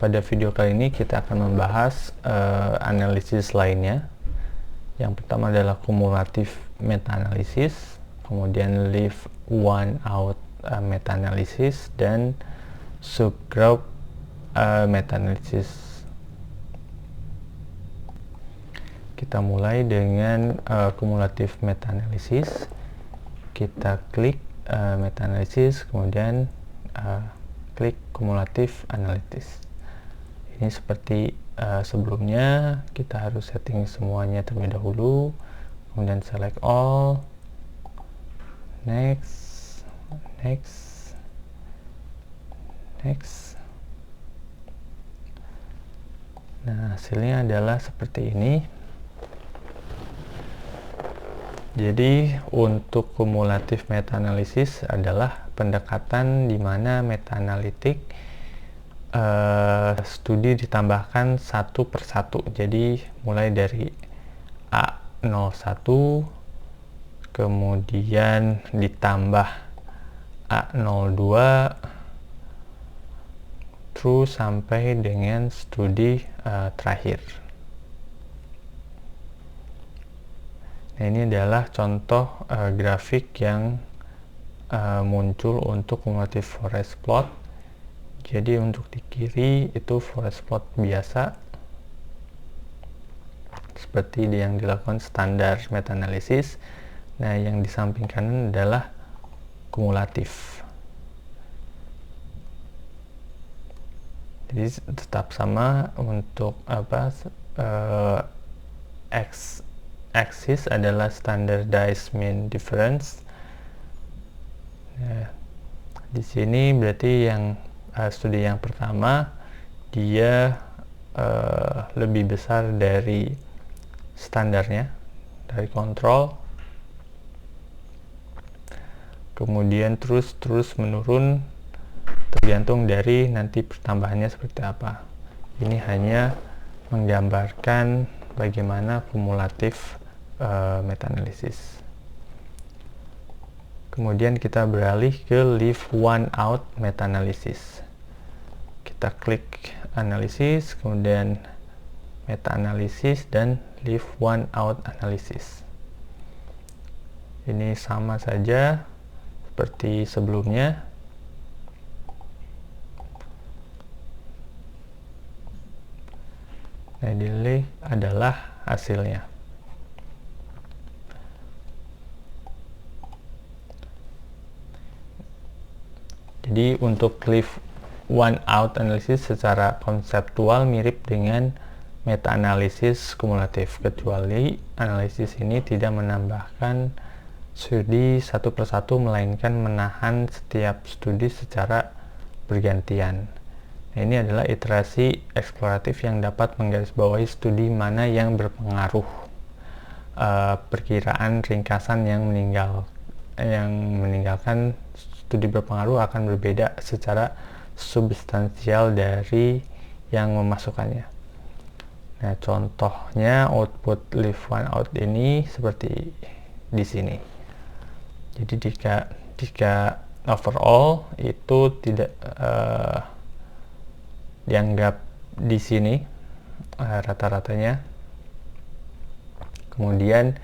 pada video kali ini kita akan membahas analisis lainnya. Yang pertama adalah kumulatif meta-analisis, kemudian leave one out meta-analisis, dan subgroup meta-analisis. Kita mulai dengan kumulatif meta-analisis. Kita klik meta-analisis, kemudian klik kumulatif analysis. Ini seperti sebelumnya, kita harus setting semuanya terlebih dahulu, kemudian select all, next. Nah, hasilnya adalah seperti ini. Jadi untuk kumulatif meta-analisis adalah pendekatan di mana meta-analitik studi ditambahkan satu persatu. Jadi mulai dari A01, kemudian ditambah A02, terus sampai dengan studi terakhir. Nah, ini adalah contoh grafik yang muncul untuk kumulatif forest plot. Jadi untuk di kiri itu forest plot biasa seperti yang dilakukan standar meta-analisis. Nah, yang di samping kanan adalah kumulatif. Jadi tetap sama untuk axis adalah standardized mean difference. Nah, di sini berarti yang studi yang pertama dia lebih besar dari standarnya, dari kontrol, kemudian terus menurun tergantung dari nanti pertambahannya seperti apa. Ini hanya menggambarkan bagaimana kumulatif meta-analisis. Kemudian kita beralih ke leave one out meta-analisis. Kita klik analisis, kemudian meta-analisis, dan leave one out analysis. Ini sama saja seperti sebelumnya. Nah, ini adalah hasilnya. Jadi untuk leave one out analysis secara konseptual mirip dengan meta-analisis kumulatif, kecuali analisis ini tidak menambahkan studi satu persatu, melainkan menahan setiap studi secara bergantian. Nah, ini adalah iterasi eksploratif yang dapat menggarisbawahi studi mana yang berpengaruh. Perkiraan ringkasan yang meninggalkan studi berpengaruh akan berbeda secara substansial dari yang memasukkannya. Nah, contohnya output leave one out ini seperti di sini. Jadi jika overall itu tidak dianggap di sini rata-ratanya. Kemudian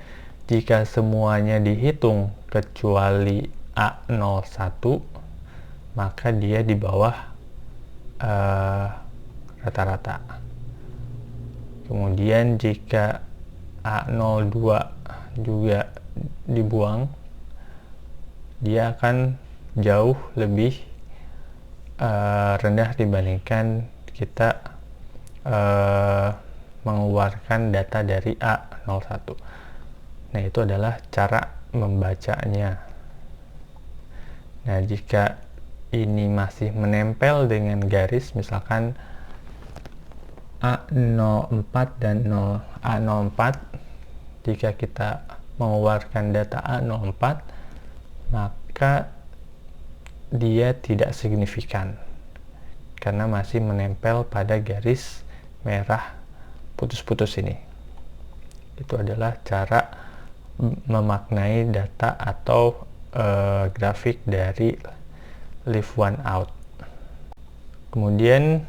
jika semuanya dihitung kecuali A01, maka dia di bawah rata-rata. Kemudian jika A02 juga dibuang, dia akan jauh lebih rendah dibandingkan kita mengeluarkan data dari A01. Nah, itu adalah cara membacanya. Nah, jika ini masih menempel dengan garis, misalkan A04 dan A04, jika kita mengeluarkan data A04, maka dia tidak signifikan karena masih menempel pada garis merah putus-putus ini. Itu adalah cara memaknai data atau grafik dari leave one out. Kemudian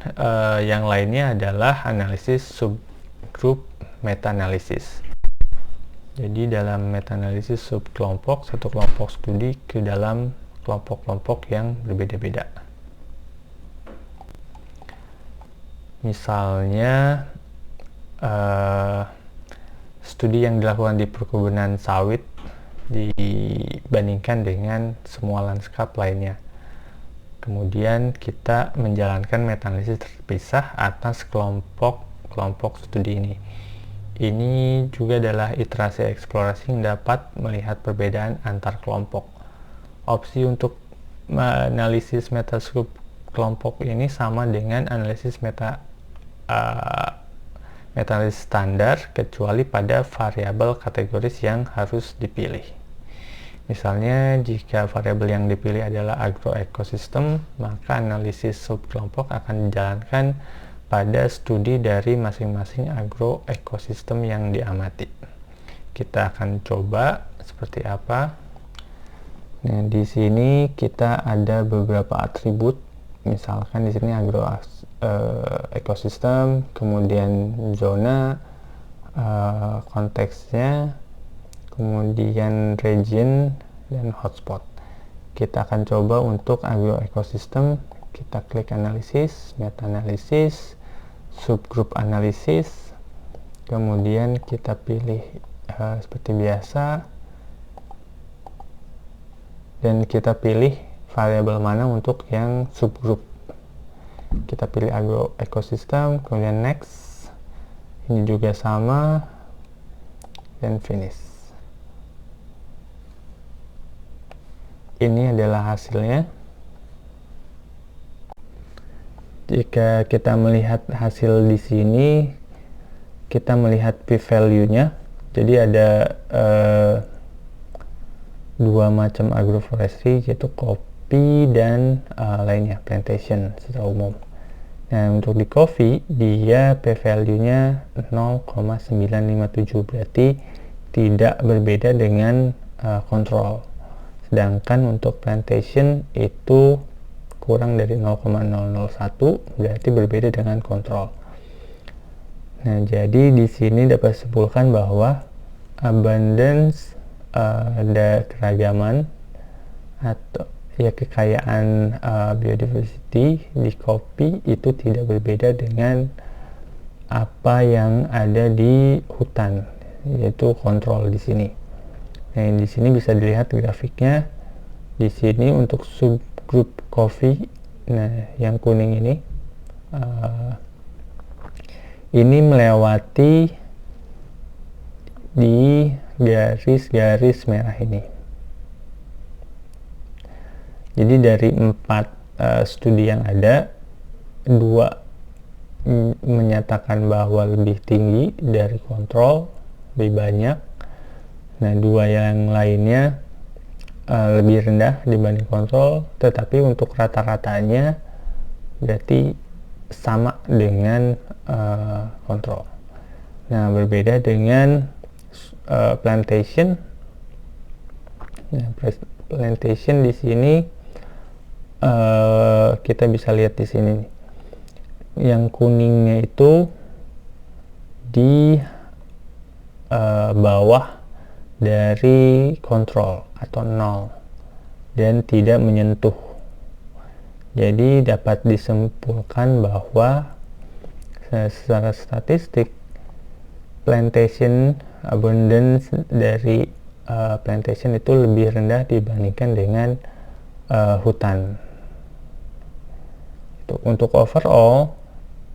yang lainnya adalah analisis subgroup meta-analisis. Jadi dalam meta-analisis subkelompok, satu kelompok studi ke dalam kelompok-kelompok yang berbeda-beda. Misalnya studi yang dilakukan di perkebunan sawit dibandingkan dengan semua lanskap lainnya. Kemudian kita menjalankan meta-analisis terpisah atas kelompok studi ini. Ini juga adalah iterasi eksplorasi yang dapat melihat perbedaan antar kelompok. Opsi untuk analisis meta kelompok ini sama dengan analisis meta-analisis standar, kecuali pada variabel kategoris yang harus dipilih. Misalnya, jika variabel yang dipilih adalah agroekosistem, maka analisis subkelompok akan dijalankan pada studi dari masing-masing agroekosistem yang diamati. Kita akan coba seperti apa. Nah, di sini kita ada beberapa atribut. Misalkan di sini agroekosistem, kemudian zona, konteksnya, kemudian region, dan hotspot. Kita akan coba untuk agroekosistem. Kita klik analisis, meta-analisis, subgroup analisis, kemudian kita pilih seperti biasa, dan kita pilih variabel mana untuk yang subgroup. Kita pilih agroekosistem, kemudian next, ini juga sama, dan finish. Ini adalah hasilnya. Jika kita melihat hasil di sini, kita melihat p-value-nya. Jadi ada dua macam agroforestry, yaitu kopi dan lainnya, plantation secara umum. Nah, untuk di kopi, dia p-value-nya 0,957, berarti tidak berbeda dengan kontrol. Sedangkan untuk plantation itu kurang dari 0,001, berarti berbeda dengan kontrol. Nah, jadi di sini dapat disimpulkan bahwa abundance ada keragaman atau ya kekayaan biodiversity di kopi itu tidak berbeda dengan apa yang ada di hutan, yaitu kontrol di sini. Nah, di sini bisa dilihat grafiknya. Di sini untuk subgroup coffee, nah yang kuning ini melewati di garis-garis merah ini. Jadi dari 4 studi yang ada, 2 menyatakan bahwa lebih tinggi dari kontrol, lebih banyak. Nah, 2 yang lainnya lebih rendah dibanding kontrol, tetapi untuk rata-ratanya berarti sama dengan kontrol. Nah, berbeda dengan plantation. Nah, plantation di sini kita bisa lihat di sini, yang kuningnya itu di bawah dari kontrol atau 0 dan tidak menyentuh. Jadi dapat disimpulkan bahwa secara statistik plantation abundance dari plantation itu lebih rendah dibandingkan dengan hutan. Untuk overall,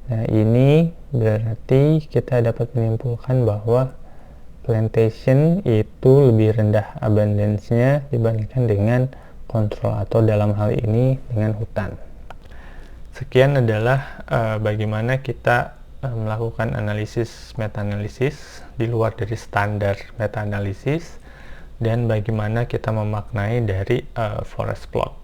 nah ini berarti kita dapat menyimpulkan bahwa plantation itu lebih rendah abundance-nya dibandingkan dengan kontrol, atau dalam hal ini dengan hutan. Sekian adalah bagaimana kita melakukan analisis meta-analisis di luar dari standar meta-analisis, dan bagaimana kita memaknai dari forest plot.